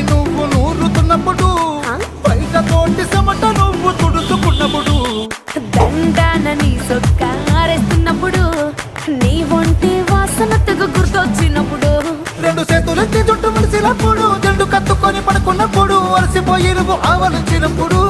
నువ్వు నూరుతున్నప్పుడు బయట తోటి చెమట నువ్వు తుడుచుకున్నప్పుడు దండాన నీ సొక్క ఆరేస్తున్నప్పుడు నీ ఒంటి వాసన తెగ గుర్తొచ్చినప్పుడు రెండు చేతులెత్తి చుట్టూ మలిసినప్పుడు జండు కత్తుకొని పడుకున్నప్పుడు అలసిపోయి నువ్వు ఆవలించినప్పుడు